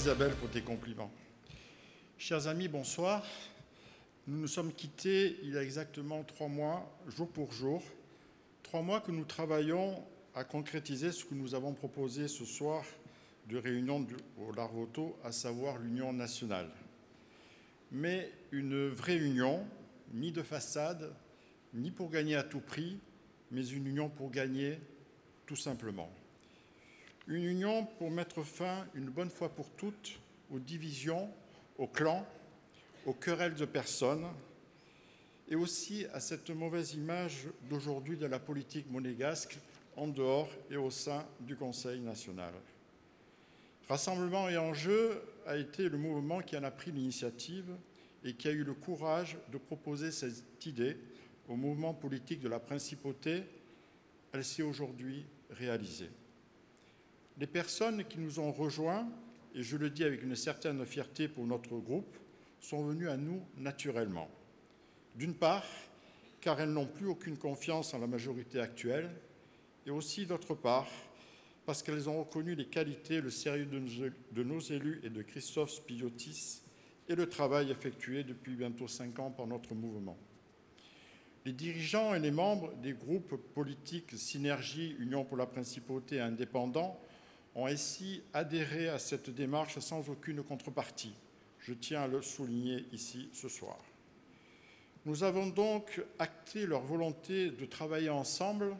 Isabelle pour tes compliments. Chers amis, bonsoir. Nous nous sommes quittés il y a exactement 3 mois, jour pour jour. 3 mois que nous travaillons à concrétiser ce que nous avons proposé ce soir de réunion au Larvoto, à savoir l'union nationale. Mais une vraie union, ni de façade, ni pour gagner à tout prix, mais une union pour gagner tout simplement. Une union pour mettre fin, une bonne fois pour toutes, aux divisions, aux clans, aux querelles de personnes, et aussi à cette mauvaise image d'aujourd'hui de la politique monégasque en dehors et au sein du Conseil national. Rassemblement et Enjeu a été le mouvement qui en a pris l'initiative et qui a eu le courage de proposer cette idée au mouvement politique de la Principauté. Elle s'est aujourd'hui réalisée. Les personnes qui nous ont rejoints, et je le dis avec une certaine fierté pour notre groupe, sont venues à nous naturellement. D'une part, car elles n'ont plus aucune confiance en la majorité actuelle, et aussi d'autre part, parce qu'elles ont reconnu les qualités, le sérieux de nos élus et de Christophe Spiliotis et le travail effectué depuis bientôt 5 ans par notre mouvement. Les dirigeants et les membres des groupes politiques Synergie, Union pour la Principauté et Indépendants ont ainsi adhéré à cette démarche sans aucune contrepartie. Je tiens à le souligner ici ce soir. Nous avons donc acté leur volonté de travailler ensemble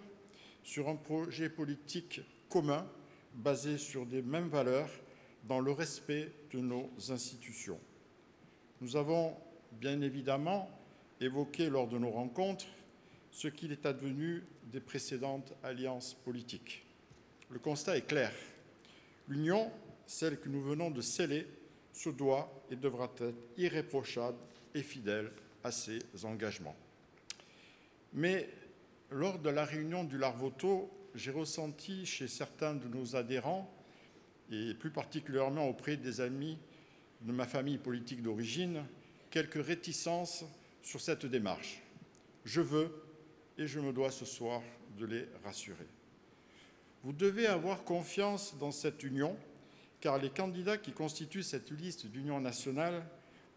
sur un projet politique commun, basé sur des mêmes valeurs, dans le respect de nos institutions. Nous avons bien évidemment évoqué lors de nos rencontres ce qu'il est advenu des précédentes alliances politiques. Le constat est clair. L'union, celle que nous venons de sceller, se doit et devra être irréprochable et fidèle à ses engagements. Mais lors de la réunion du Larvoto, j'ai ressenti chez certains de nos adhérents, et plus particulièrement auprès des amis de ma famille politique d'origine, quelques réticences sur cette démarche. Je veux et je me dois ce soir de les rassurer. Vous devez avoir confiance dans cette union, car les candidats qui constituent cette liste d'union nationale,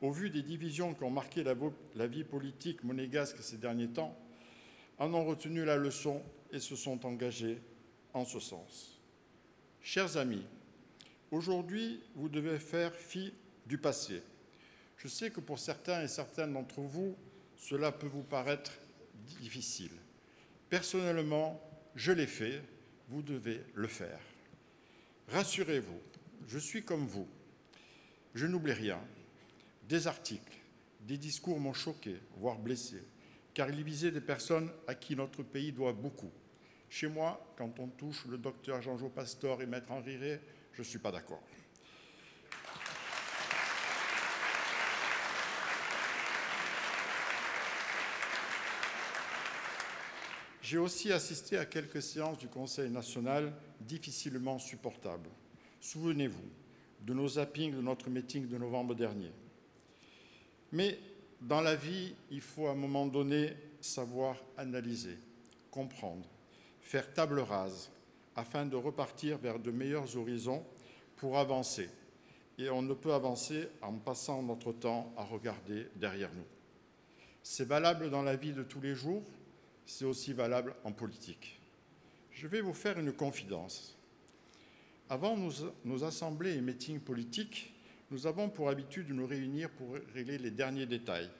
au vu des divisions qui ont marqué la vie politique monégasque ces derniers temps, en ont retenu la leçon et se sont engagés en ce sens. Chers amis, aujourd'hui, vous devez faire fi du passé. Je sais que pour certains et certaines d'entre vous, cela peut vous paraître difficile. Personnellement, je l'ai fait, vous devez le faire. Rassurez-vous, je suis comme vous. Je n'oublie rien. Des articles, des discours m'ont choqué, voire blessé, car ils visaient des personnes à qui notre pays doit beaucoup. Chez moi, quand on touche le docteur Jean-Jo Pastor et Maître Henri Ray, je ne suis pas d'accord. J'ai aussi assisté à quelques séances du Conseil national difficilement supportables. Souvenez-vous de nos zappings de notre meeting de novembre dernier. Mais dans la vie, il faut à un moment donné savoir analyser, comprendre, faire table rase afin de repartir vers de meilleurs horizons pour avancer. Et on ne peut avancer en passant notre temps à regarder derrière nous. C'est valable dans la vie de tous les jours, c'est aussi valable en politique. Je vais vous faire une confidence. Avant nos assemblées et meetings politiques, nous avons pour habitude de nous réunir pour régler les derniers détails.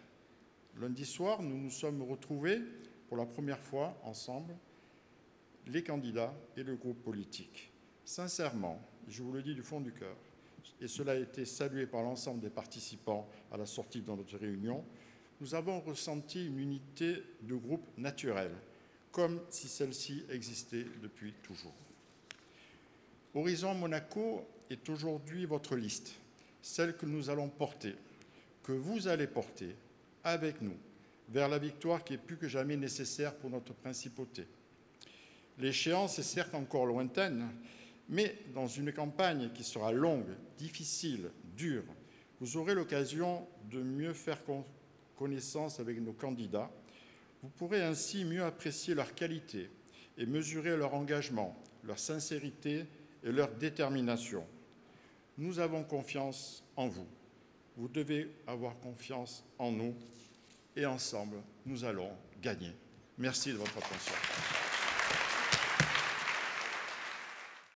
Lundi soir, nous nous sommes retrouvés pour la première fois ensemble, les candidats et le groupe politique. Sincèrement, je vous le dis du fond du cœur, et cela a été salué par l'ensemble des participants à la sortie de notre réunion, nous avons ressenti une unité de groupe naturelle, comme si celle-ci existait depuis toujours. Horizon Monaco est aujourd'hui votre liste, celle que nous allons porter, que vous allez porter avec nous, vers la victoire qui est plus que jamais nécessaire pour notre principauté. L'échéance est certes encore lointaine, mais dans une campagne qui sera longue, difficile, dure, vous aurez l'occasion de mieux faire connaissance avec nos candidats. Vous pourrez ainsi mieux apprécier leurs qualités et mesurer leur engagement, leur sincérité et leur détermination. Nous avons confiance en vous. Vous devez avoir confiance en nous. Et ensemble, nous allons gagner. Merci de votre attention.